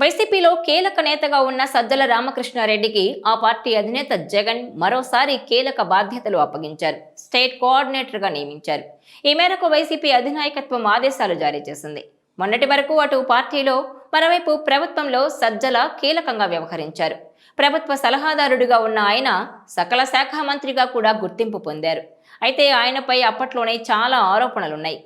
వైసీపీలో కీలక నేతగా ఉన్న సజ్జల రామకృష్ణారెడ్డికి ఆ పార్టీ అధినేత జగన్ మరోసారి కీలక బాధ్యతలు అప్పగించారు. స్టేట్ కోఆర్డినేటర్గా నియమించారు. ఈ మేరకు వైసీపీ అధినాయకత్వం ఆదేశాలు జారీ చేసింది. మొన్నటి వరకు అటు పార్టీలో, మరోవైపు ప్రభుత్వంలో సజ్జల కీలకంగా వ్యవహరించారు. ప్రభుత్వ సలహాదారుడిగా ఉన్న ఆయన సకల శాఖ మంత్రిగా కూడా గుర్తింపు పొందారు. అయితే ఆయనపై అప్పట్లోనే చాలా ఆరోపణలున్నాయి.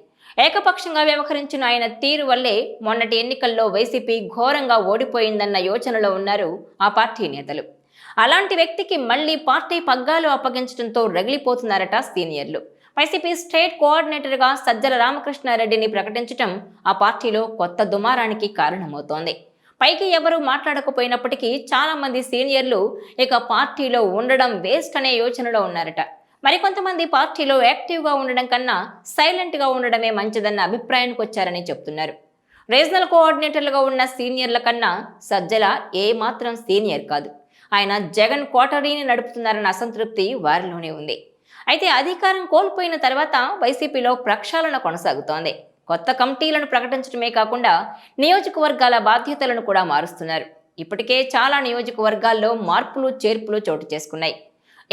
ఏకపక్షంగా వ్యవహరించిన ఆయన తీరు వల్లే మొన్నటి ఎన్నికల్లో వైసీపీ ఘోరంగా ఓడిపోయిందన్న యోచనలో ఉన్నారు ఆ పార్టీ నేతలు. అలాంటి వ్యక్తికి మళ్లీ పార్టీ పగ్గాలు అప్పగించడంతో రగిలిపోతున్నారట సీనియర్లు. వైసీపీ స్టేట్ కోఆర్డినేటర్గా సజ్జల రామకృష్ణారెడ్డిని ప్రకటించడం ఆ పార్టీలో కొత్త దుమారానికి కారణమవుతోంది. పైకి ఎవరూ మాట్లాడకపోయినప్పటికీ చాలా మంది సీనియర్లు ఇక పార్టీలో ఉండడం వేస్ట్ అనే యోచనలో ఉన్నారట. మరికొంతమంది పార్టీలో యాక్టివ్గా ఉండడం కన్నా సైలెంట్గా ఉండడమే మంచిదన్న అభిప్రాయానికి వచ్చారని చెప్తున్నారు. రీజనల్ కోఆర్డినేటర్లుగా ఉన్న సీనియర్ల కన్నా సజ్జల ఏమాత్రం సీనియర్ కాదు. ఆయన జగన్ కోటరీని నడుపుతున్నారన్న అసంతృప్తి వారిలోనే ఉంది. అయితే అధికారం కోల్పోయిన తర్వాత వైసీపీలో ప్రక్షాళన కొనసాగుతోంది. కొత్త కమిటీలను ప్రకటించడమే కాకుండా నియోజకవర్గాల బాధ్యతలను కూడా మారుస్తున్నారు. ఇప్పటికే చాలా నియోజకవర్గాల్లో మార్పులు చేర్పులు చోటు చేసుకున్నాయి.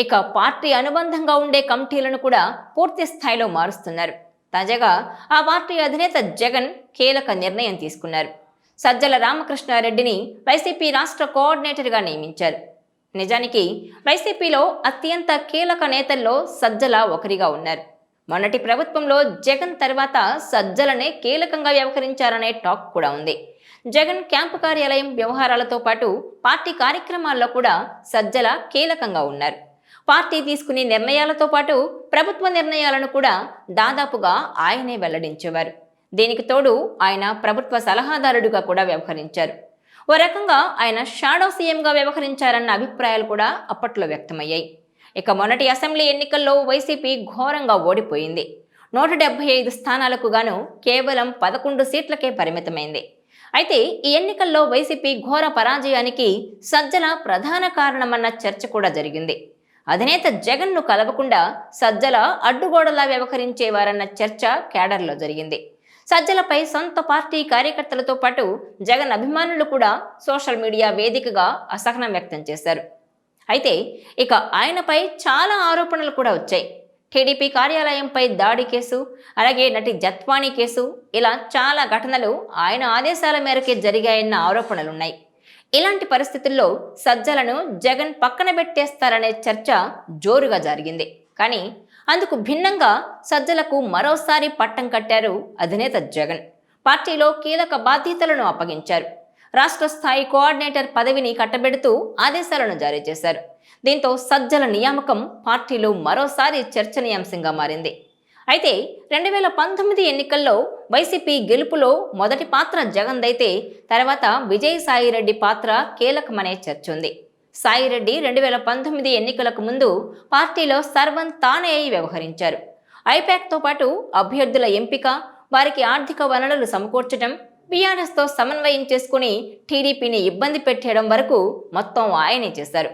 ఇక పార్టీ అనుబంధంగా ఉండే కమిటీలను కూడా పూర్తి స్థాయిలో మారుస్తున్నారు. తాజాగా ఆ పార్టీ అధినేత జగన్ కీలక నిర్ణయం తీసుకున్నారు. సజ్జల రామకృష్ణారెడ్డిని వైసీపీ రాష్ట్ర కోఆర్డినేటర్గా నియమించారు. నిజానికి వైసీపీలో అత్యంత కీలక నేతల్లో సజ్జల ఒకరిగా ఉన్నారు. మొన్నటి ప్రభుత్వంలో జగన్ తర్వాత సజ్జలనే కీలకంగా వ్యవహరించారనే టాక్ కూడా ఉంది. జగన్ క్యాంపు కార్యాలయం వ్యవహారాలతో పాటు పార్టీ కార్యక్రమాల్లో కూడా సజ్జల కీలకంగా ఉన్నారు. పార్టీ తీసుకునే నిర్ణయాలతో పాటు ప్రభుత్వ నిర్ణయాలను కూడా దాదాపుగా ఆయనే వెల్లడించేవారు. దీనికి తోడు ఆయన ప్రభుత్వ సలహాదారుడిగా కూడా వ్యవహరించారు. ఓ రకంగా ఆయన షాడో సీఎంగా వ్యవహరించారన్న అభిప్రాయాలు కూడా అప్పట్లో వ్యక్తమయ్యాయి. ఇక మొన్నటి అసెంబ్లీ ఎన్నికల్లో వైసీపీ ఘోరంగా ఓడిపోయింది. 175 స్థానాలకు గాను కేవలం 11 సీట్లకే పరిమితమైంది. అయితే ఈ ఎన్నికల్లో వైసీపీ ఘోర పరాజయానికి సజ్జల ప్రధాన కారణమన్న చర్చ కూడా జరిగింది. అధినేత జగన్ను కలవకుండా సజ్జల అడ్డుగోడలా వ్యవహరించేవారన్న చర్చ కేడర్లో జరిగింది. సజ్జలపై సొంత పార్టీ కార్యకర్తలతో పాటు జగన్ అభిమానులు కూడా సోషల్ మీడియా వేదికగా అసహనం వ్యక్తం చేశారు. అయితే ఇక ఆయనపై చాలా ఆరోపణలు కూడా వచ్చాయి. టీడీపీ కార్యాలయంపై దాడి కేసు, అలాగే నటి జత్వానీ కేసు, ఇలా చాలా ఘటనలు ఆయన ఆదేశాల మేరకే జరిగాయన్న ఆరోపణలున్నాయి. ఇలాంటి పరిస్థితుల్లో సజ్జలను జగన్ పక్కన పెట్టేస్తారనే చర్చ జోరుగా జరిగింది. కానీ అందుకు భిన్నంగా సజ్జలకు మరోసారి పట్టం కట్టారు అధినేత జగన్. పార్టీలో కీలక బాధ్యతలను అప్పగించారు. రాష్ట్ర స్థాయి కోఆర్డినేటర్ పదవిని కట్టబెడుతూ ఆదేశాలను జారీ చేశారు. దీంతో సజ్జల నియామకం పార్టీలో మరోసారి చర్చనీయాంశంగా మారింది. అయితే 2019 ఎన్నికల్లో వైసీపీ గెలుపులో మొదటి పాత్ర జగన్దైతే తర్వాత విజయసాయిరెడ్డి పాత్ర కీలకమనే చర్చ ఉంది. సాయిరెడ్డి 2019 ఎన్నికలకు ముందు పార్టీలో సర్వం తానే అయి వ్యవహరించారు. ఐపాక్తో పాటు అభ్యర్థుల ఎంపిక, వారికి ఆర్థిక వనరులు సమకూర్చడం, బీఆర్ఎస్తో సమన్వయం చేసుకుని టీడీపీని ఇబ్బంది పెట్టేయడం వరకు మొత్తం ఆయనే చేశారు.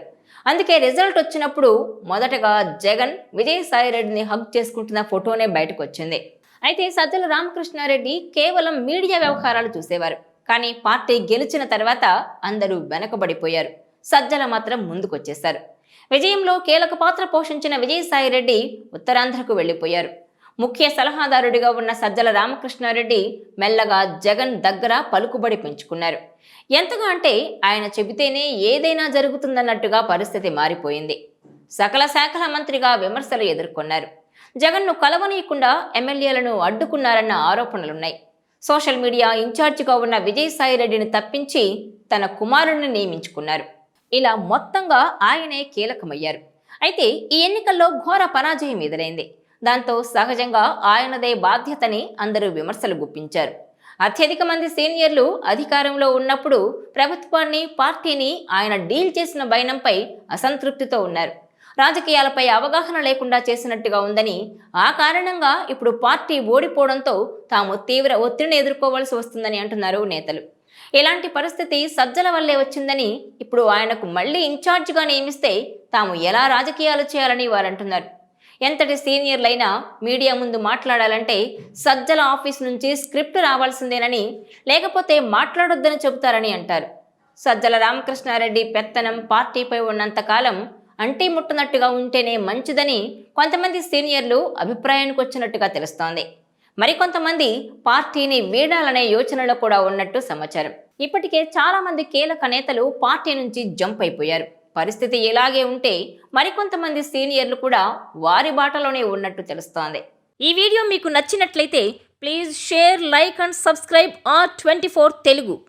అందుకే రిజల్ట్ వచ్చినప్పుడు మొదటగా జగన్ విజయసాయిరెడ్డిని హగ్ చేసుకుంటున్న ఫోటోనే బయటకు వచ్చింది. అయితే సజ్జల రామకృష్ణారెడ్డి కేవలం మీడియా వ్యవహారాలు చూసేవారు. కానీ పార్టీ గెలిచిన తర్వాత అందరూ వెనకబడిపోయారు. సజ్జల మాత్రం ముందుకొచ్చేశారు. విజయంలో కీలక పాత్ర పోషించిన విజయసాయిరెడ్డి ఉత్తరాంధ్రకు వెళ్లిపోయారు. ముఖ్య సలహాదారుడిగా ఉన్న సజ్జల రామకృష్ణారెడ్డి మెల్లగా జగన్ దగ్గర పలుకుబడి పెంచుకున్నారు. ఎంతగా అంటే ఆయన చెబితేనే ఏదైనా జరుగుతుందన్నట్టుగా పరిస్థితి మారిపోయింది. సకల శాఖల మంత్రిగా విమర్శలు ఎదుర్కొన్నారు. జగన్ను కలవనీయకుండా ఎమ్మెల్యేలను అడ్డుకున్నారన్న ఆరోపణలున్నాయి. సోషల్ మీడియా ఇన్ఛార్జిగా ఉన్న విజయసాయిరెడ్డిని తప్పించి తన కుమారుణ్ణి నియమించుకున్నారు. ఇలా మొత్తంగా ఆయనే కీలకమయ్యారు. అయితే ఈ ఎన్నికల్లో ఘోర పరాజయం ఎదురైంది. దాంతో సహజంగా ఆయనదే బాధ్యతని అందరూ విమర్శలు గుప్పించారు. అత్యధిక మంది సీనియర్లు అధికారంలో ఉన్నప్పుడు ప్రభుత్వాన్ని, పార్టీని ఆయన డీల్ చేసిన వైనంపై అసంతృప్తితో ఉన్నారు. రాజకీయాలపై అవగాహన లేకుండా చేసినట్టుగా ఉందని, ఆ కారణంగా ఇప్పుడు పార్టీ ఓడిపోవడంతో తాము తీవ్ర ఒత్తిడిని ఎదుర్కోవాల్సి వస్తుందని అంటున్నారు నేతలు. ఇలాంటి పరిస్థితి సజ్జల వల్లే వచ్చిందని, ఇప్పుడు ఆయనకు మళ్లీ ఇన్ఛార్జిగా నియమిస్తే తాము ఎలా రాజకీయాలు చేయాలని వారంటున్నారు. ఎంతటి సీనియర్లైనా మీడియా ముందు మాట్లాడాలంటే సజ్జల ఆఫీస్ నుంచి స్క్రిప్ట్ రావాల్సిందేనని, లేకపోతే మాట్లాడొద్దని చెబుతారని అంటారు. సజ్జల రామకృష్ణారెడ్డి పెత్తనం పార్టీపై ఉన్నంతకాలం అంటీ ముట్టనట్టుగా ఉంటేనే మంచిదని కొంతమంది సీనియర్లు అభిప్రాయానికి వచ్చినట్టుగా తెలుస్తోంది. మరికొంతమంది పార్టీని వీడాలనే యోచనలో కూడా ఉన్నట్టు సమాచారం. ఇప్పటికే చాలా మంది కీలక నేతలు పార్టీ నుంచి జంప్ అయిపోయారు. పరిస్థితి ఇలాగే ఉంటే మరికొంతమంది సీనియర్లు కూడా వారి బాటలోనే ఉన్నట్టు తెలుస్తోంది. ఈ వీడియో మీకు నచ్చినట్లయితే please share, like and subscribe R24 Telugu.